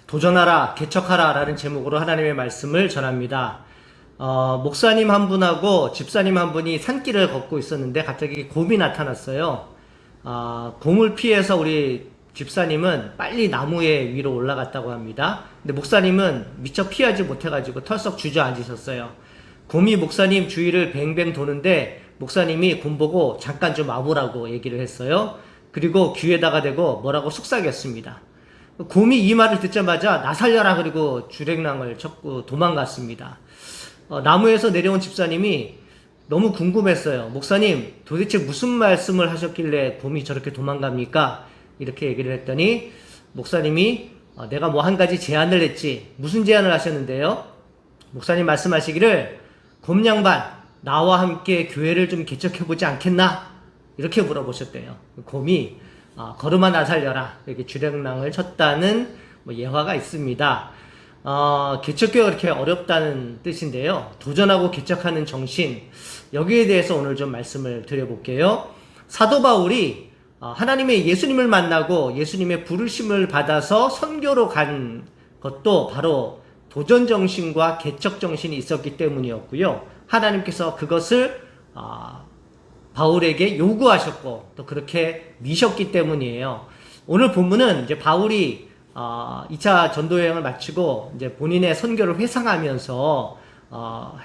도전하라, 개척하라 라는 제목으로 하나님의 말씀을 전합니다. 목사님 한 분하고 집사님 한 분이 산길을 걷고 있었는데 갑자기 곰이 나타났어요. 곰을 피해서 우리 집사님은 빨리 나무에 위로 올라갔다고 합니다. 근데 목사님은 미처 피하지 못해가지고 털썩 주저앉으셨어요. 곰이 목사님 주위를 뱅뱅 도는데 목사님이 곰 보고 잠깐 좀 와보라고 얘기를 했어요. 그리고 귀에다가 대고 뭐라고 속삭였습니다. 곰이 이 말을 듣자마자 나 살려라 그리고 주랭랑을 쳤고 도망갔습니다. 나무에서 내려온 집사님이 너무 궁금했어요. 목사님 도대체 무슨 말씀을 하셨길래 곰이 저렇게 도망갑니까? 이렇게 얘기를 했더니 목사님이 내가 뭐 한 가지 제안을 했지. 무슨 제안을 하셨는데요? 목사님 말씀하시기를 곰 양반 나와 함께 교회를 좀 개척해보지 않겠나? 이렇게 물어보셨대요. 곰이 걸음아 나 살려라 이렇게 주랭랑을 쳤다는 예화가 있습니다. 개척교회가 그렇게 어렵다는 뜻인데요. 도전하고 개척하는 정신, 여기에 대해서 오늘 좀 말씀을 드려볼게요. 사도 바울이 하나님의 예수님을 만나고 예수님의 부르심을 받아서 선교로 간 것도 바로 도전 정신과 개척 정신이 있었기 때문이었고요. 하나님께서 그것을 바울에게 요구하셨고 또 그렇게 미셨기 때문이에요. 오늘 본문은 이제 바울이 2차 전도 여행을 마치고 이제 본인의 선교를 회상하면서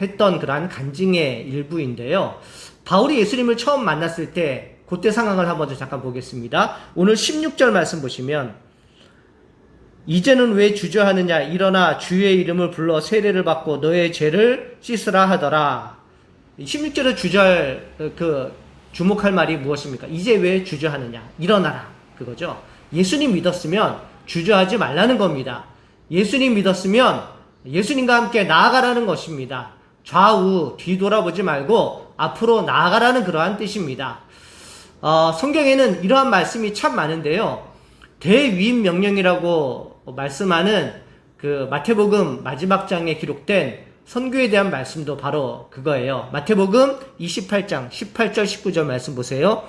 했던 그러한 간증의 일부인데요. 바울이 예수님을 처음 만났을 때 그때 상황을 한번 잠깐 보겠습니다. 오늘 16절 말씀 보시면 이제는 왜 주저하느냐 일어나 주의 이름을 불러 세례를 받고 너의 죄를 씻으라 하더라. 16절에 주목할 말이 무엇입니까? 이제 왜 주저하느냐? 일어나라. 그거죠. 예수님 믿었으면 주저하지 말라는 겁니다. 예수님 믿었으면 예수님과 함께 나아가라는 것입니다. 좌우 뒤돌아보지 말고 앞으로 나아가라는 그러한 뜻입니다. 성경에는 이러한 말씀이 참 많은데요. 대위임 명령이라고 말씀하는 그 마태복음 마지막 장에 기록된 선교에 대한 말씀도 바로 그거예요. 마태복음 28장 18절 19절 말씀 보세요.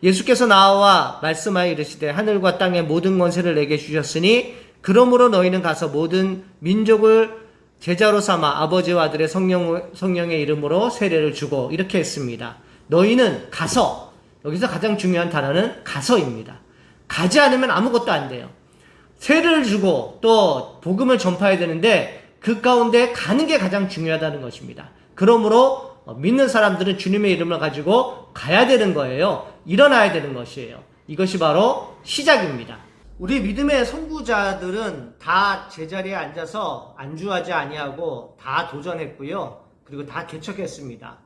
예수께서 나와 말씀하여 이르시되 하늘과 땅의 모든 권세를 내게 주셨으니 그러므로 너희는 가서 모든 민족을 제자로 삼아 아버지와 아들의 성령의 이름으로 세례를 주고 이렇게 했습니다. 너희는 가서, 여기서 가장 중요한 단어는 가서입니다. 가지 않으면 아무것도 안 돼요. 세례를 주고 또 복음을 전파해야 되는데 그 가운데 가는 게 가장 중요하다는 것입니다. 그러므로 믿는 사람들은 주님의 이름을 가지고 가야 되는 거예요. 일어나야 되는 것이에요. 이것이 바로 시작입니다. 우리 믿음의 선구자들은 다 제자리에 앉아서 안주하지 아니하고 다 도전했고요. 그리고 다 개척했습니다.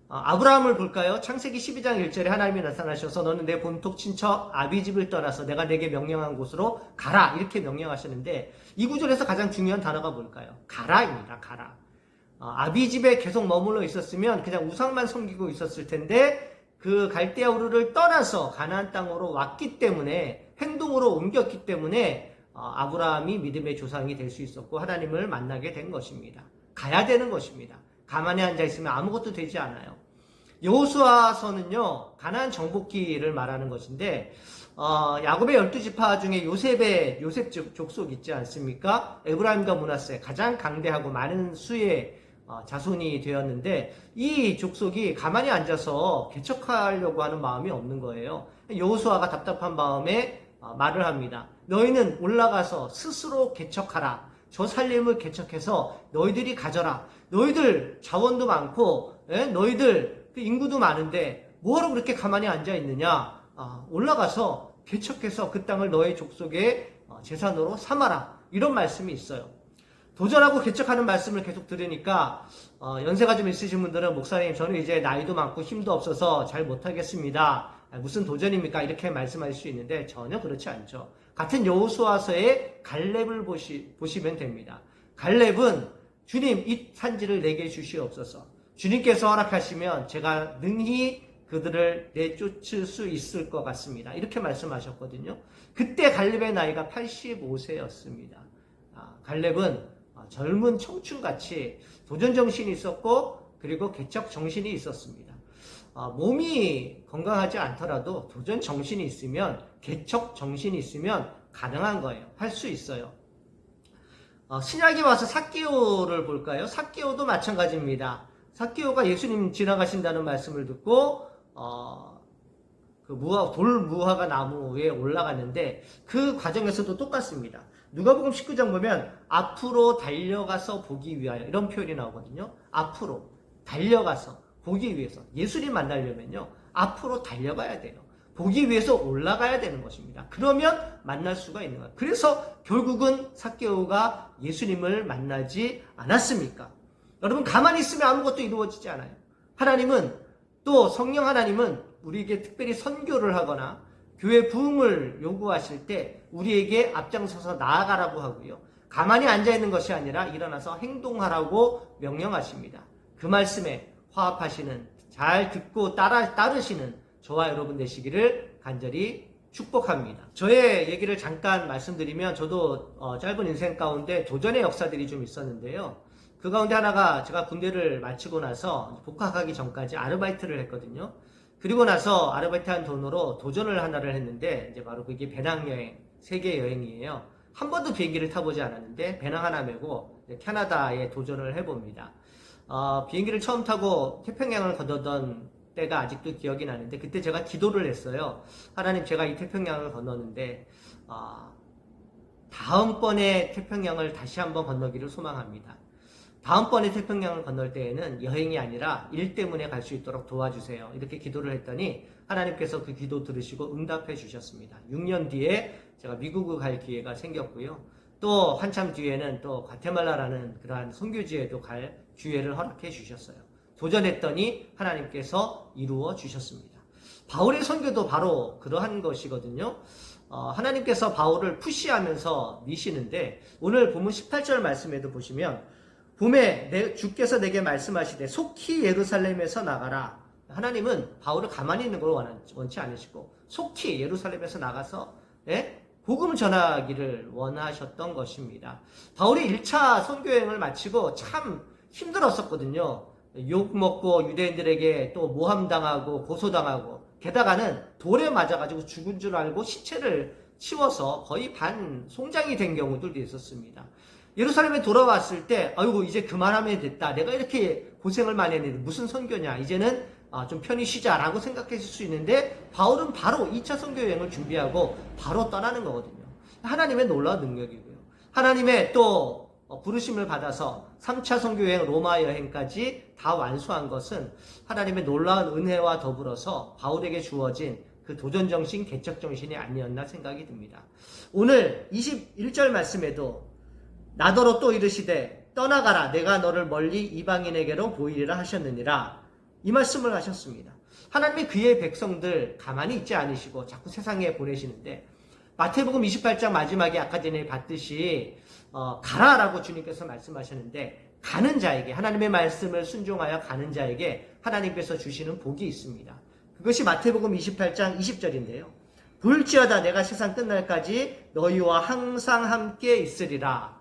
아브라함을 볼까요? 창세기 12장 1절에 하나님이 나타나셔서 너는 내 본토 친척 아비집을 떠나서 내가 내게 명령한 곳으로 가라 이렇게 명령하시는데 이 구절에서 가장 중요한 단어가 뭘까요? 가라입니다. 가라. 아비집에 계속 머물러 있었으면 그냥 우상만 섬기고 있었을 텐데 그 갈대아 우르를 떠나서 가나안 땅으로 왔기 때문에 행동으로 옮겼기 때문에 아브라함이 믿음의 조상이 될 수 있었고 하나님을 만나게 된 것입니다. 가야 되는 것입니다. 가만히 앉아 있으면 아무것도 되지 않아요. 여호수아서는요 가나안 정복기를 말하는 것인데 야곱의 12지파 중에 요셉 족속 있지 않습니까? 에브라임과 므낫세 가장 강대하고 많은 수의 자손이 되었는데 이 족속이 가만히 앉아서 개척하려고 하는 마음이 없는 거예요. 여호수아가 답답한 마음에 말을 합니다. 너희는 올라가서 스스로 개척하라. 저 살림을 개척해서 너희들이 가져라. 너희들 자원도 많고 너희들 인구도 많은데 뭐하러 그렇게 가만히 앉아 있느냐. 올라가서 개척해서 그 땅을 너의 족속의 재산으로 삼아라. 이런 말씀이 있어요. 도전하고 개척하는 말씀을 계속 들으니까 연세가 좀 있으신 분들은 목사님 저는 이제 나이도 많고 힘도 없어서 잘 못하겠습니다. 무슨 도전입니까? 이렇게 말씀하실 수 있는데 전혀 그렇지 않죠. 같은 여호수아서의 갈렙을 보시면 됩니다. 갈렙은 주님 이 산지를 내게 주시옵소서. 주님께서 허락하시면 제가 능히 그들을 내쫓을 수 있을 것 같습니다. 이렇게 말씀하셨거든요. 그때 갈렙의 나이가 85세였습니다. 갈렙은 젊은 청춘같이 도전 정신이 있었고 그리고 개척 정신이 있었습니다. 몸이 건강하지 않더라도 도전 정신이 있으면 개척 정신이 있으면 가능한 거예요. 할 수 있어요. 신약에 와서 삭개오를 볼까요? 삭개오도 마찬가지입니다. 삭개오가 예수님 지나가신다는 말씀을 듣고 그 돌무화과 나무에 올라갔는데 그 과정에서도 똑같습니다. 누가복음 19장 보면 앞으로 달려가서 보기 위하여 이런 표현이 나오거든요. 앞으로 달려가서 보기 위해서 예수님 만나려면요 앞으로 달려가야 돼요. 보기 위해서 올라가야 되는 것입니다. 그러면 만날 수가 있는 거예요. 그래서 결국은 삭개오가 예수님을 만나지 않았습니까? 여러분 가만히 있으면 아무것도 이루어지지 않아요. 하나님은 또 성령 하나님은 우리에게 특별히 선교를 하거나 교회 부흥을 요구하실 때 우리에게 앞장서서 나아가라고 하고요. 가만히 앉아있는 것이 아니라 일어나서 행동하라고 명령하십니다. 그 말씀에 화합하시는, 잘 듣고 따르시는 저와 여러분 되시기를 간절히 축복합니다. 저의 얘기를 잠깐 말씀드리면 저도 짧은 인생 가운데 도전의 역사들이 좀 있었는데요. 그 가운데 하나가 제가 군대를 마치고 나서 복학하기 전까지 아르바이트를 했거든요. 그리고 나서 아르바이트한 돈으로 도전을 하나를 했는데 이제 바로 그게 배낭여행, 세계 여행이에요. 한 번도 비행기를 타보지 않았는데 배낭 하나 메고 캐나다에 도전을 해봅니다. 비행기를 처음 타고 태평양을 건너던 때가 아직도 기억이 나는데 그때 제가 기도를 했어요. 하나님, 제가 이 태평양을 건너는데 다음번에 태평양을 다시 한번 건너기를 소망합니다. 다음번에 태평양을 건널 때에는 여행이 아니라 일 때문에 갈 수 있도록 도와주세요. 이렇게 기도를 했더니 하나님께서 그 기도 들으시고 응답해 주셨습니다. 6년 뒤에 제가 미국을 갈 기회가 생겼고요. 또 한참 뒤에는 또 과테말라라는 그러한 선교지에도 갈 기회를 허락해 주셨어요. 도전했더니 하나님께서 이루어 주셨습니다. 바울의 선교도 바로 그러한 것이거든요. 하나님께서 바울을 푸시하면서 미시는데 오늘 본문 18절 말씀에도 보시면 봄에 주께서 내게 말씀하시되 속히 예루살렘에서 나가라. 하나님은 바울을 가만히 있는 걸 원치 않으시고 속히 예루살렘에서 나가서 복음을 전하기를 원하셨던 것입니다. 바울이 1차 선교여행을 마치고 참 힘들었었거든요. 욕 먹고 유대인들에게 또 모함당하고 고소당하고 게다가는 돌에 맞아가지고 죽은 줄 알고 시체를 치워서 거의 반 송장이 된 경우들도 있었습니다. 예루살렘에 돌아왔을 때 아이고 이제 그만하면 됐다. 내가 이렇게 고생을 많이 했는데 무슨 선교냐. 이제는 좀 편히 쉬자라고 생각했을 수 있는데 바울은 바로 2차 선교 여행을 준비하고 바로 떠나는 거거든요. 하나님의 놀라운 능력이고요. 하나님의 또 부르심을 받아서 3차 선교 여행 로마 여행까지 다 완수한 것은 하나님의 놀라운 은혜와 더불어서 바울에게 주어진 그 도전정신, 개척정신이 아니었나 생각이 듭니다. 오늘 21절 말씀에도 나더러 또 이르시되 떠나가라 내가 너를 멀리 이방인에게로 보이리라 하셨느니라 이 말씀을 하셨습니다. 하나님이 그의 백성들 가만히 있지 않으시고 자꾸 세상에 보내시는데 마태복음 28장 마지막에 아까 전에 봤듯이 가라라고 주님께서 말씀하셨는데 가는 자에게 하나님의 말씀을 순종하여 가는 자에게 하나님께서 주시는 복이 있습니다. 그것이 마태복음 28장 20절인데요. 볼지어다 내가 세상 끝날까지 너희와 항상 함께 있으리라.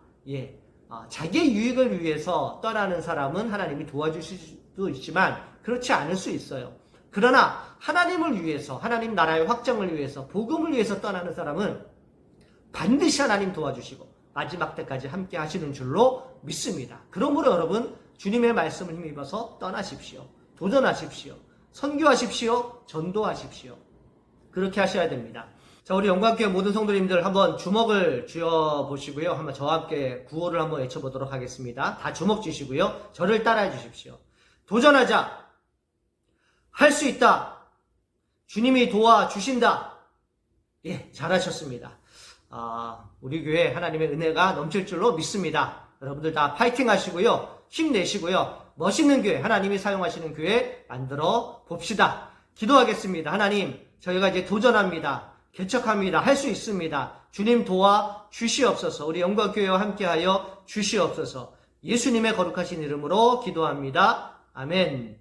자기의 유익을 위해서 떠나는 사람은 하나님이 도와주실 수도 있지만 그렇지 않을 수 있어요. 그러나 하나님을 위해서, 하나님 나라의 확장을 위해서, 복음을 위해서 떠나는 사람은 반드시 하나님 도와주시고 마지막 때까지 함께 하시는 줄로 믿습니다. 그러므로 여러분 주님의 말씀을 힘입어서 떠나십시오. 도전하십시오. 선교하십시오. 전도하십시오. 그렇게 하셔야 됩니다. 자, 우리 영광교회 모든 성도님들 한번 주먹을 쥐어보시고요. 한번 저와 함께 구호를 한번 외쳐보도록 하겠습니다. 다 주먹 쥐시고요. 저를 따라해 주십시오. 도전하자. 할 수 있다. 주님이 도와주신다. 잘하셨습니다. 우리 교회 하나님의 은혜가 넘칠 줄로 믿습니다. 여러분들 다 파이팅 하시고요. 힘내시고요. 멋있는 교회, 하나님이 사용하시는 교회 만들어 봅시다. 기도하겠습니다. 하나님, 저희가 이제 도전합니다. 개척합니다. 할 수 있습니다. 주님 도와 주시옵소서. 우리 영광교회와 함께하여 주시옵소서. 예수님의 거룩하신 이름으로 기도합니다. 아멘.